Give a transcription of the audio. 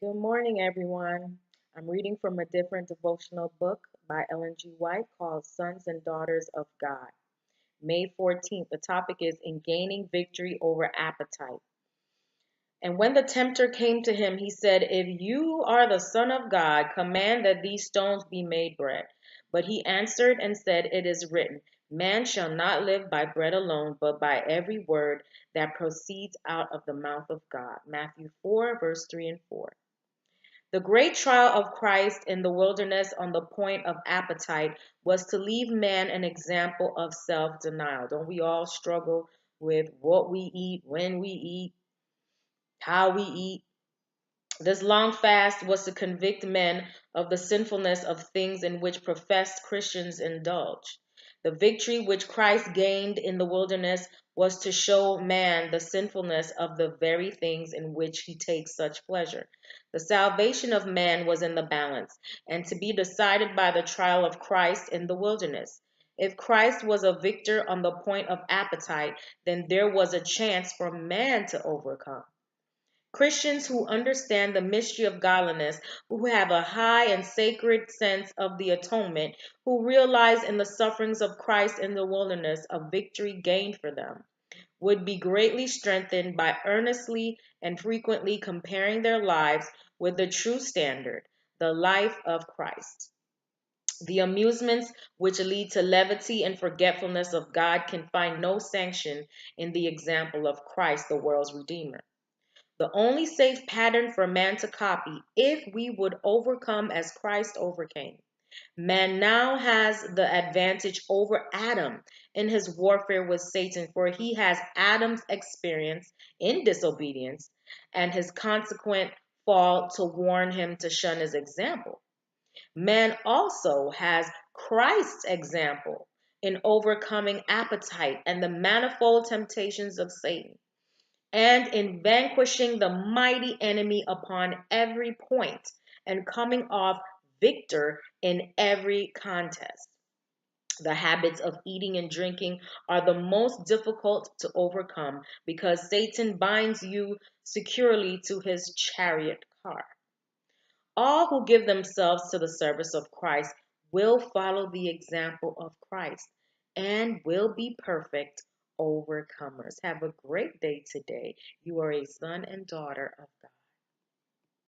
Good morning, everyone. I'm reading from a different devotional book by Ellen G. White called Sons and Daughters of God. May 14th, the topic is In Gaining Victory Over Appetite. And when the tempter came to him, he said, If you are the Son of God, command that these stones be made bread. But he answered and said, It is written, Man shall not live by bread alone, but by every word that proceeds out of the mouth of God. Matthew 4, verse 3 and 4. The great trial of Christ in the wilderness on the point of appetite was to leave man an example of self denial. Don't we all struggle with what we eat, when we eat, how we eat? This long fast was to convict men of the sinfulness of things in which professed Christians indulge. The victory which Christ gained in the wilderness was to show man the sinfulness of the very things in which he takes such pleasure. The salvation of man was in the balance, and to be decided by the trial of Christ in the wilderness. If Christ was a victor on the point of appetite, then there was a chance for man to overcome. Christians who understand the mystery of godliness, who have a high and sacred sense of the atonement, who realize in the sufferings of Christ in the wilderness a victory gained for them, would be greatly strengthened by earnestly and frequently comparing their lives with the true standard, the life of Christ. The amusements which lead to levity and forgetfulness of God can find no sanction in the example of Christ, the world's Redeemer. The only safe pattern for man to copy, if we would overcome as Christ overcame. Man now has the advantage over Adam in his warfare with Satan, for he has Adam's experience in disobedience and his consequent fall to warn him to shun his example. Man also has Christ's example in overcoming appetite and the manifold temptations of Satan, and in vanquishing the mighty enemy upon every point and coming off victor in every contest. The habits of eating and drinking are the most difficult to overcome because Satan binds you securely to his chariot car. All who give themselves to the service of Christ will follow the example of Christ and will be perfect overcomers. Have a great day today. You are a son and daughter of God.